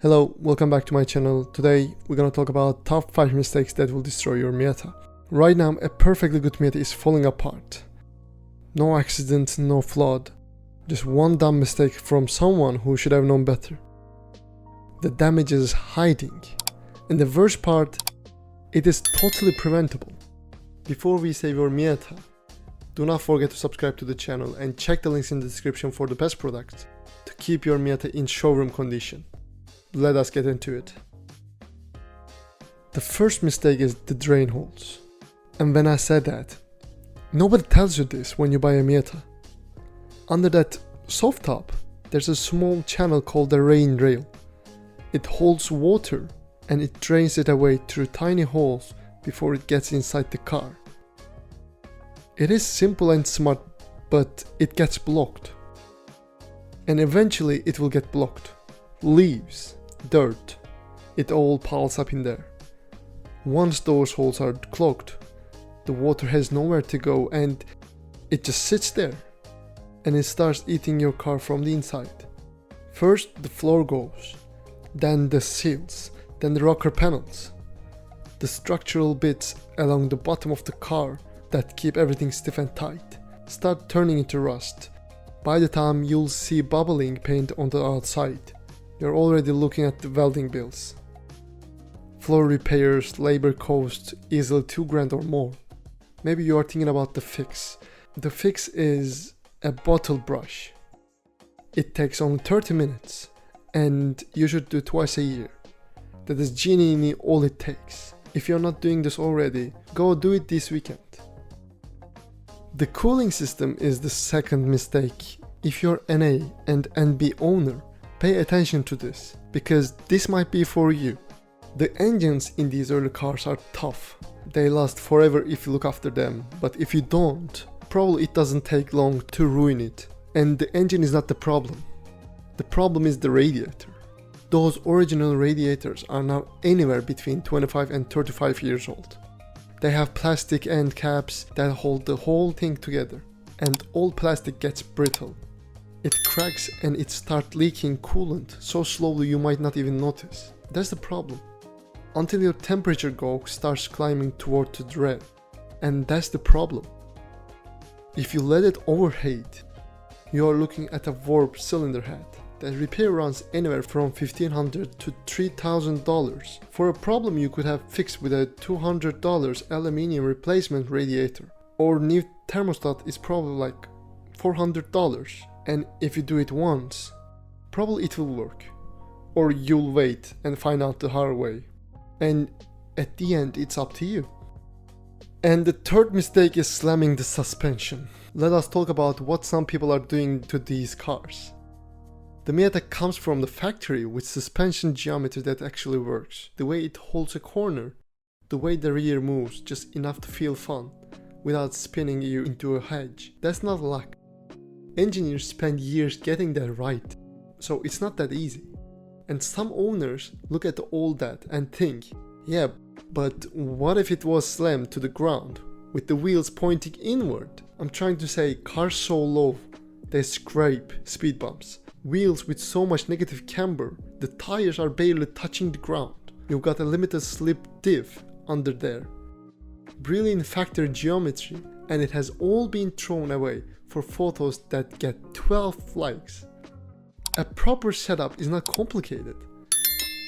Hello, welcome back to my channel. Today we're gonna talk about top 5 mistakes that will destroy your Miata. Right now a perfectly good Miata is falling apart. No accident, no flood. Just one dumb mistake from someone who should have known better. The damage is hiding. And the worst part, it is totally preventable. Before we save your Miata, do not forget to subscribe to the channel and check the links in the description for the best products to keep your Miata in showroom condition. Let us get into it. The first mistake is the drain holes. And when I said that, nobody tells you this when you buy a Miata. Under that soft top, there's a small channel called the rain rail. It holds water and it drains it away through tiny holes before it gets inside the car. It is simple and smart, but it gets blocked. And eventually it will get blocked. Leaves, dirt, it all piles up in there. Once those holes are clogged, the water has nowhere to go and it just sits there. And it starts eating your car from the inside. First the floor goes, then the seals, then the rocker panels. The structural bits along the bottom of the car that keep everything stiff and tight start turning into rust. By the time you'll see bubbling paint on the outside, you're already looking at the welding bills. Floor repairs, labor costs easily $2,000 or more. Maybe you are thinking about the fix. The fix is a bottle brush. It takes only 30 minutes and you should do it twice a year. That is genuinely all it takes. If you're not doing this already, go do it this weekend. The cooling system is the second mistake. If you're NA and NB owner, pay attention to this, because this might be for you. The engines in these early cars are tough. They last forever if you look after them, but if you don't, probably it doesn't take long to ruin it. And the engine is not the problem. The problem is the radiator. Those original radiators are now anywhere between 25 and 35 years old. They have plastic end caps that hold the whole thing together, and old plastic gets brittle. It cracks and it starts leaking coolant so slowly you might not even notice. That's the problem. Until your temperature gauge starts climbing toward the red. And that's the problem. If you let it overheat, you are looking at a warped cylinder head. The repair runs anywhere from $1,500 to $3,000 for a problem you could have fixed with a $200 aluminium replacement radiator. Or new thermostat is probably like $400. And if you do it once, probably it will work. Or you'll wait and find out the hard way. And at the end, it's up to you. And the third mistake is slamming the suspension. Let us talk about what some people are doing to these cars. The Miata comes from the factory with suspension geometry that actually works. The way it holds a corner, the way the rear moves just enough to feel fun, without spinning you into a hedge. That's not luck. Engineers spend years getting that right, so it's not that easy. And some owners look at all that and think, yeah, but what if it was slammed to the ground, with the wheels pointing inward? I'm trying to say cars so low, they scrape speed bumps. Wheels with so much negative camber, the tires are barely touching the ground. You've got a limited slip diff under there. Brilliant factory geometry, and it has all been thrown away for photos that get 12 likes. A proper setup is not complicated.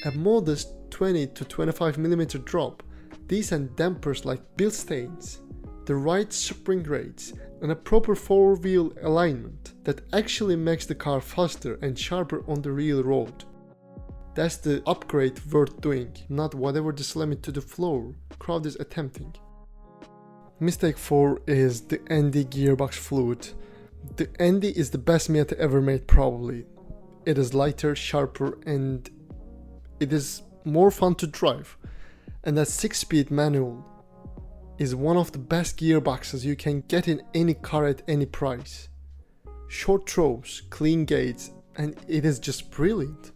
A modest 20 to 25mm drop, decent dampers like build stains, the right spring rates, and a proper 4-wheel alignment that actually makes the car faster and sharper on the real road. That's the upgrade worth doing, not whatever the slam it to the floor crowd is attempting. Mistake 4 is the ND gearbox fluid. The ND is the best Miata ever made probably. It is lighter, sharper, and it is more fun to drive. And that 6-speed manual is one of the best gearboxes you can get in any car at any price. Short throws, clean gates, and it is just brilliant.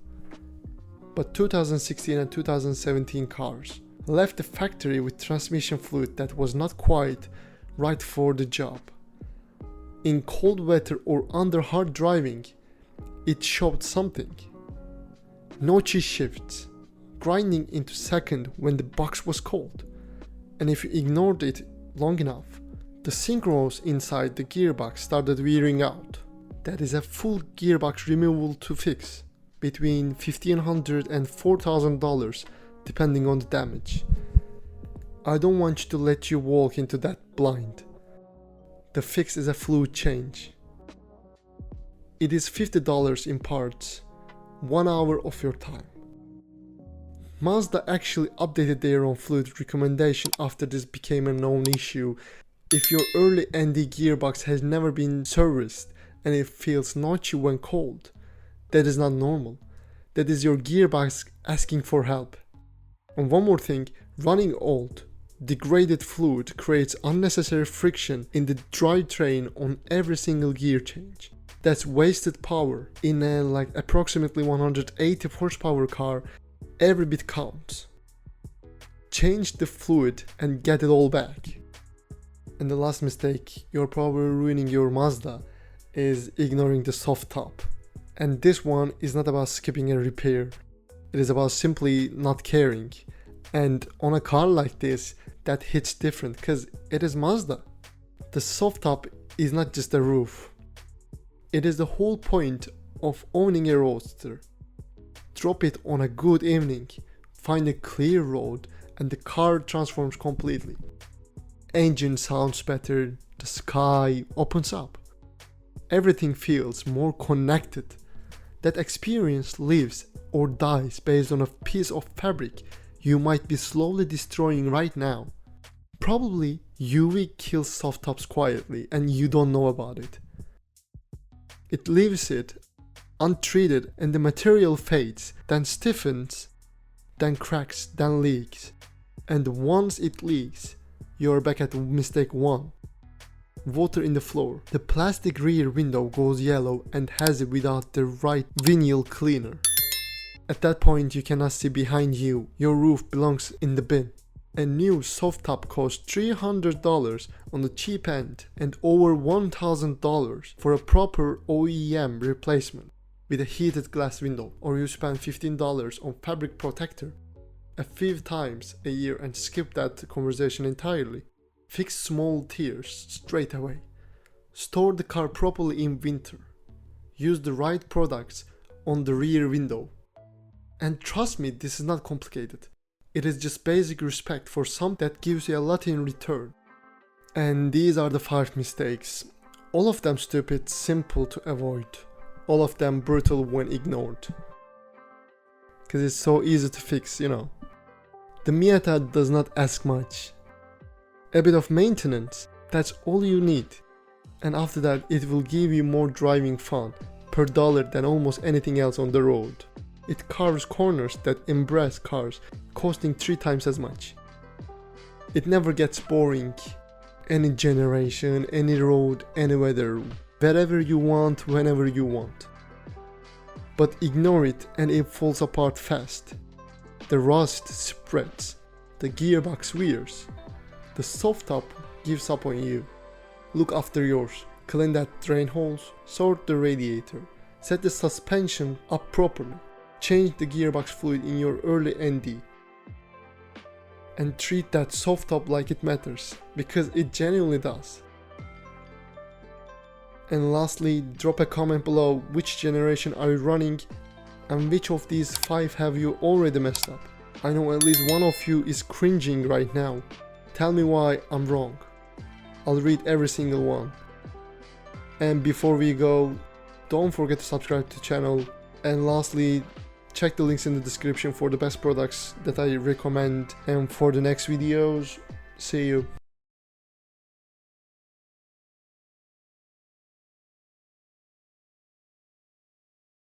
But 2016 and 2017 cars left the factory with transmission fluid that was not quite right for the job. In cold weather or under hard driving, it showed something. no cheese shifts, grinding into second when the box was cold. And if you ignored it long enough, the synchros inside the gearbox started wearing out. That is a full gearbox removal to fix, between $1,500 and $4,000 depending on the damage. I don't want you to let you walk into that blind. The fix is a fluid change. It is $50 in parts, 1 hour of your time. Mazda actually updated their own fluid recommendation after this became a known issue. If your early ND gearbox has never been serviced and it feels notchy when cold, that is not normal. That is your gearbox asking for help. And one more thing, running old, degraded fluid creates unnecessary friction in the drivetrain on every single gear change. That's wasted power. In a approximately 180 horsepower car, every bit counts. Change the fluid and get it all back. And the last mistake you're probably ruining your Mazda is ignoring the soft top. And this one is not about skipping a repair. It is about simply not caring. And on a car like this, that hits different because it is Mazda. The soft top is not just a roof. It is the whole point of owning a roadster. Drop it on a good evening, find a clear road, and the car transforms completely. Engine sounds better, the sky opens up. Everything feels more connected. That experience lives or dies based on a piece of fabric you might be slowly destroying right now. Probably UV kills soft tops quietly and you don't know about it. It leaves it untreated and the material fades, then stiffens, then cracks, then leaks. And once it leaks, you're back at mistake 1. Water in the floor. The plastic rear window goes yellow and has it without the right vinyl cleaner. At that point you cannot see behind you, your roof belongs in the bin. A new soft top costs $300 on the cheap end and over $1,000 for a proper OEM replacement with a heated glass window, or you spend $15 on fabric protector a few times a year and skip that conversation entirely. Fix small tears straight away. Store the car properly in winter. Use the right products on the rear window. And trust me, this is not complicated. It is just basic respect for something that gives you a lot in return. And these are the 5 mistakes. All of them stupid, simple to avoid. All of them brutal when ignored. Because it's so easy to fix, you know. The Miata does not ask much. A bit of maintenance, that's all you need. And after that it will give you more driving fun per dollar than almost anything else on the road. It carves corners that impress cars, costing 3 times as much. It never gets boring. Any generation, any road, any weather, wherever you want, whenever you want. But ignore it and it falls apart fast. The rust spreads, the gearbox wears, the soft top gives up on you. Look after yours, clean that drain holes, sort the radiator, set the suspension up properly, change the gearbox fluid in your early ND. And treat that soft top like it matters, because it genuinely does. And lastly, drop a comment below which generation are you running and which of these 5 have you already messed up. I know at least one of you is cringing right now. Tell me why I'm wrong. I'll read every single one. And before we go, don't forget to subscribe to the channel. And lastly, check the links in the description for the best products that I recommend. And for the next videos, see you.